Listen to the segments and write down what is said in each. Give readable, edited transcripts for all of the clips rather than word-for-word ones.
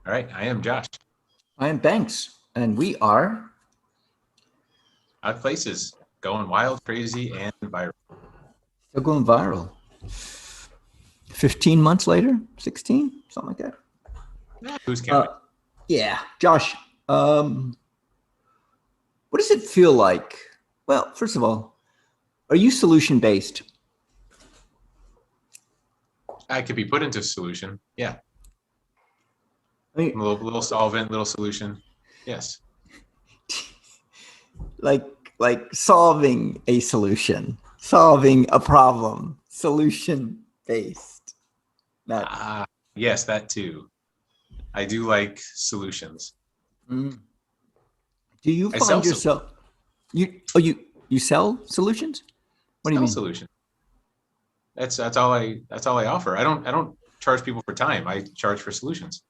All right, I am Josh. I am Banks, and we are. Odd places, going wild, crazy, and viral. Still going viral. 15 months later, 16, something like that. Who's Uh, counting? yeah, Josh, um, what does it feel like? Well, first of all, are you solution based? I could be put into a solution. Yeah, I mean, a little solvent, little solution. Yes, like like solving a solution, solving a problem, solution based. Not. ah, yes, that too. I do like solutions. Mm. Do you I sell find solutions. yourself you sell solutions? What do you Sell mean? solutions. That's all I offer. I don't charge people for time. I charge for solutions.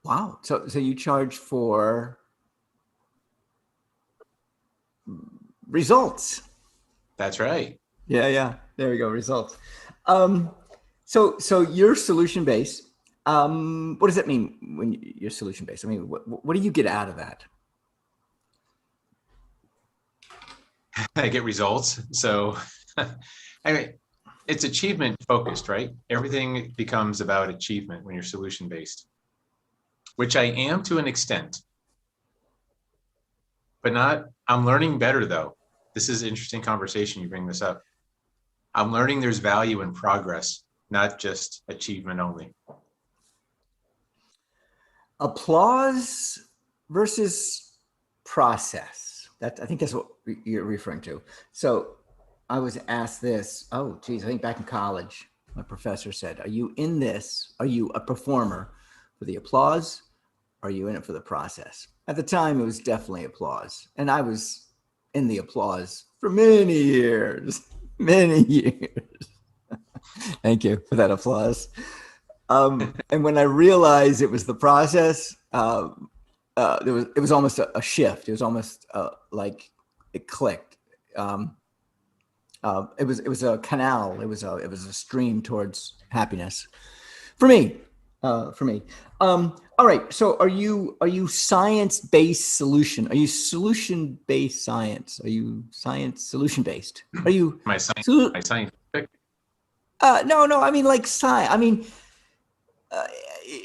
Wow. So you charge for results. That's right. Yeah, yeah. There we go. Results. Um, so you're solution based. What does that mean when you're solution based? I mean, what do you get out of that? I get results. So, I mean, it's achievement focused, right? Everything becomes about achievement when you're solution based, which I am to an extent, but not. I'm learning better though. This is interesting conversation. You bring this up. I'm learning there's value in progress, not just achievement only. Applause versus process. That I think that's what you're referring to. So I was asked this. Oh, geez, I think back in college, my professor said, "Are you in this? Are you a performer for the applause? Or are you in it for the process?" At the time, it was definitely applause, and I was in the applause for many years, many years. Thank you for that applause. And when I realized it was the process, it was almost a shift. It was almost like it clicked. It was a canal. It was a stream towards happiness for me. For me. All right. So are you science based solution? Are you solution based science? Are you science solution based? Are you? My science, So, my scientific. no, no. I mean like science. I mean uh,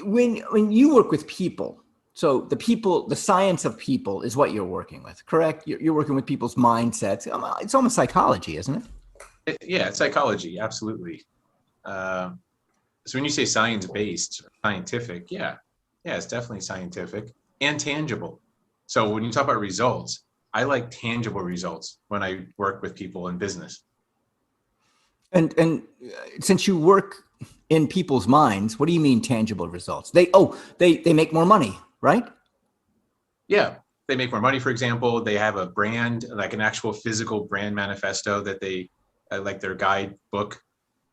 when you work with people, so the science of people is what you're working with, correct? You're working with people's mindsets. It's almost psychology, isn't it? Yeah, it's psychology, absolutely. Uh, so when you say science based, scientific, yeah, yeah, it's definitely scientific and tangible. So when you talk about results, I like tangible results when I work with people in business. And since you work in people's minds, what do you mean tangible results? They make more money, right? Yeah, they make more money. For example, they have a brand, like an actual physical brand manifesto that they like their guidebook.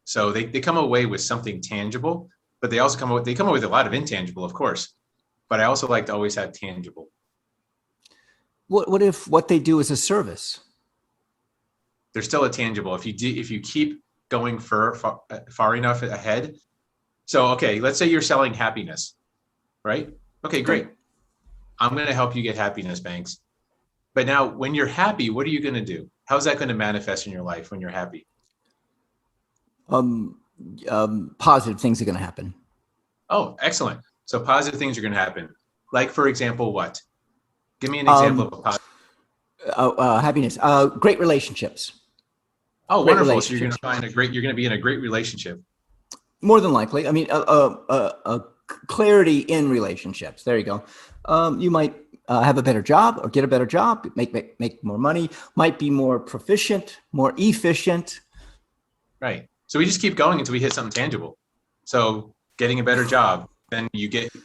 So they come away with something tangible, but they come away with a lot of intangible, of course. But I also like to always have tangible. What if what they do is a service? There's still a tangible. If you keep going far enough ahead. So okay, let's say you're selling happiness, right? Okay, Okay. great. I'm going to help you get happiness, Banks. But now, when you're happy, what are you going to do? How's that going to manifest in your life when you're happy? Um, Positive things are going to happen. Oh, excellent. So positive things are going to happen. Like, for example, what? Give me an example Um, of a positive. Happiness. Great relationships. Oh, Great wonderful. So relationships. you're going to be in a great relationship. More than likely. I mean, clarity in relationships. There you go. You might have a better job or get a better job, make more money, might be more proficient, more efficient. Right. So we just keep going until we hit something tangible. So getting a better job, then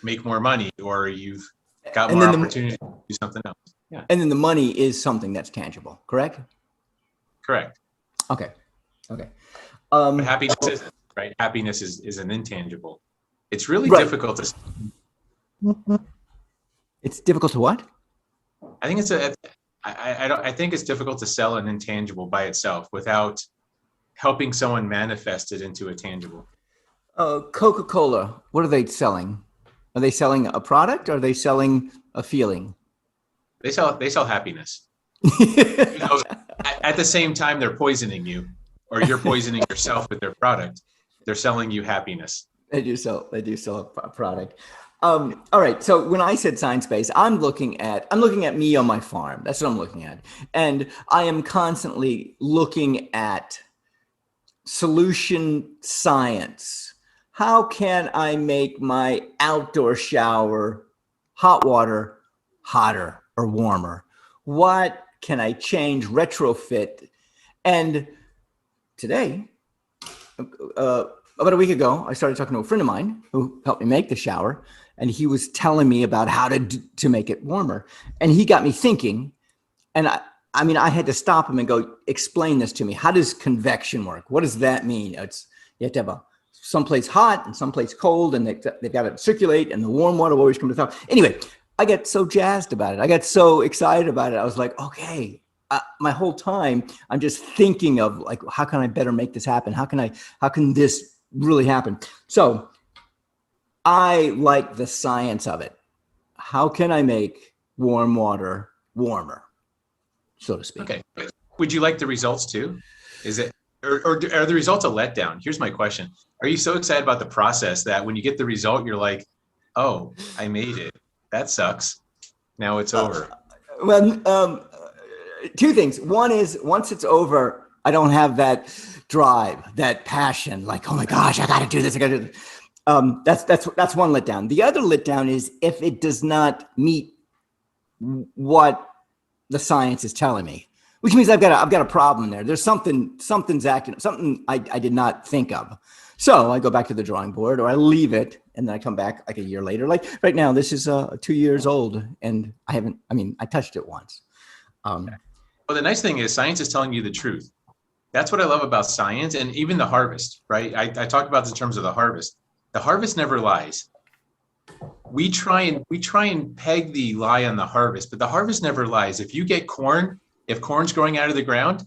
make more money, or you've got And more then the opportunity to do something else. Yeah, and then the money is something that's tangible, correct? correct. Okay. Okay. But Um, happiness isn't, right? Happiness is an intangible. It's really right. difficult to. It's difficult to what? I think it's a. I don't. I think it's difficult to sell an intangible by itself without helping someone manifest it into a tangible. Coca-Cola, what are they selling? Are they selling a product or are they selling a feeling? They sell happiness. You know, at the same time, they're poisoning you, or you're poisoning yourself with their product. They're selling you happiness. They do sell a product. All right. So when I said science based, I'm looking at me on my farm. That's what I'm looking at. And I am constantly looking at solution science. How can I make my outdoor shower hot water hotter or warmer? What can I change, retrofit? And today, uh, about a week ago, I started talking to a friend of mine who helped me make the shower, and he was telling me about how to make it warmer. And he got me thinking, and I mean, I had to stop him and go, explain this to me. How does convection work? What does that mean? It's you have to have someplace hot and someplace cold, and they've got to circulate, and the warm water will always come to the top. Anyway, I get so jazzed about it. I got so excited about it. I was like, okay. My whole time, I'm just thinking of like, how can I better make this happen? How can this really happen? So I like the science of it. How can I make warm water warmer, so to speak? Okay. Would you like the results too? Is it, or are the results a letdown? Here's my question. Are you so excited about the process that when you get the result, you're like, oh, I made it. That sucks. Now it's over. Well, two things. One is once it's over, I don't have that drive, that passion, like, oh my gosh, I got to do this. I got to do this. That's one letdown. The other letdown is if it does not meet what the science is telling me, which means I've got a problem there. There's something's acting, something I did not think of. So I go back to the drawing board, or I leave it, and then I come back like a year later. Like right now, this is 2 years old, and I touched it once. Well, the nice thing is science is telling you the truth. That's what I love about science, and even the harvest, right? I talked about this in terms of the harvest. The harvest never lies. We try and peg the lie on the harvest, but the harvest never lies. If you get corn, if corn's growing out of the ground,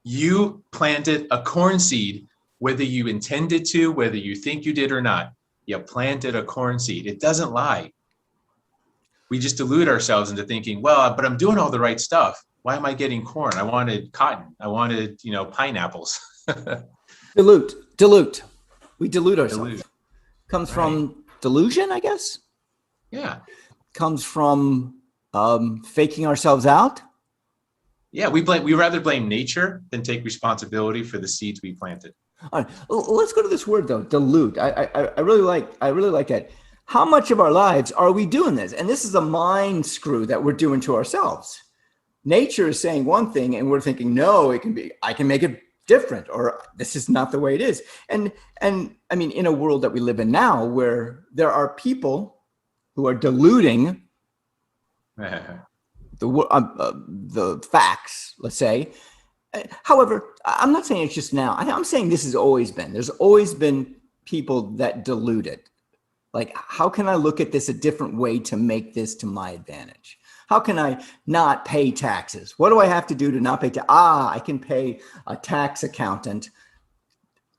you planted a corn seed, whether you intended to, whether you think you did or not. You planted a corn seed. It doesn't lie. We just delude ourselves into thinking, well, but I'm doing all the right stuff. Why am I getting corn? I wanted cotton. I wanted, pineapples. Dilute. We dilute ourselves. Delude. Comes from delusion, I guess. Yeah. Comes from faking ourselves out. Yeah, we rather blame nature than take responsibility for the seeds we planted. All right, let's go to this word though, dilute. I really like that. How much of our lives are we doing this? And this is a mind screw that we're doing to ourselves. Nature is saying one thing, and we're thinking, no, I can make it different, or this is not the way it is. And I mean, in a world that we live in now, where there are people who are diluting the facts, let's say. However, I'm not saying it's just now. I'm saying this has always been. There's always been people that dilute it. Like, how can I look at this a different way to make this to my advantage? How can I not pay taxes? What do I have to do to not pay taxes? I can pay a tax accountant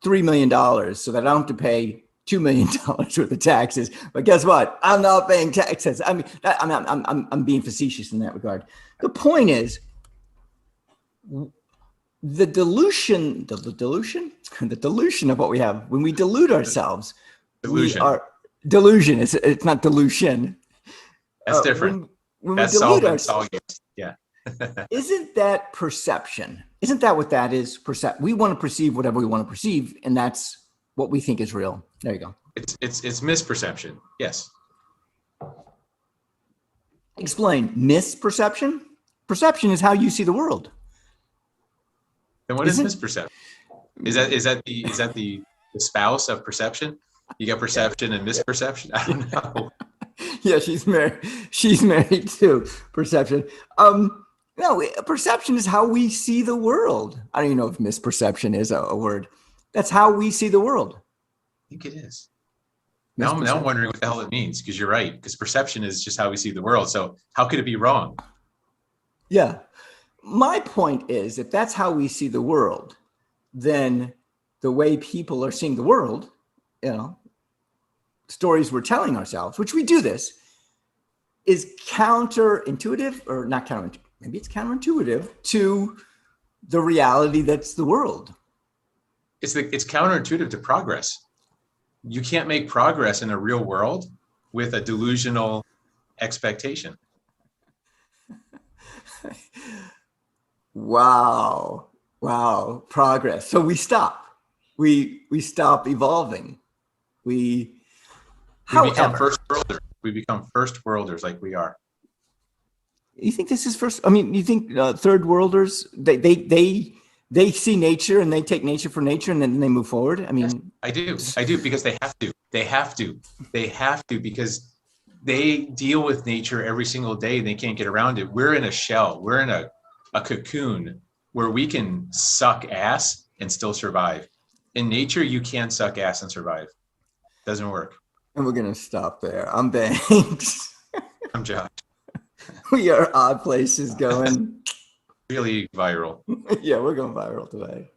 $3 million so that I don't have to pay $2 million worth of taxes. But guess what? I'm not paying taxes. I mean, I'm being facetious in that regard. The point is, the delusion of what we have when we delude ourselves. Delusion. It's not delusion. That's different. When That's we delude ourselves. Yeah. Isn't that perception? Isn't that what that is? We want to perceive whatever we want to perceive, and that's what we think is real. There you go. It's misperception. Yes. Explain misperception. Perception is how you see the world. Then what is misperception? Is that the spouse of perception? You got perception and misperception? I don't know. Yeah, she's married to perception. No, perception is how we see the world. I don't even know if misperception is a word. That's how we see the world. I think it is. Now I'm wondering what the hell it means, because you're right, because perception is just how we see the world. So how could it be wrong? Yeah. My point is, if that's how we see the world, then the way people are seeing the world stories we're telling ourselves, which we do this, is counterintuitive, or not counterintuitive, maybe it's counterintuitive to the reality that's the world. It's counterintuitive to progress. You can't make progress in a real world with a delusional expectation. Wow. Progress. So we stop. We stop evolving. We become first worlders. We become first worlders like we are. You think this is first? I mean, you think third worlders, they see nature and they take nature for nature and then they move forward? I mean, yes, I do because they have to because they deal with nature every single day and they can't get around it. We're in a shell. We're in a cocoon where we can suck ass and still survive. In nature, you can't suck ass and survive. Doesn't work. And we're going to stop there. I'm Banks. I'm Josh. We are odd places going. Really viral. Yeah, we're going viral today.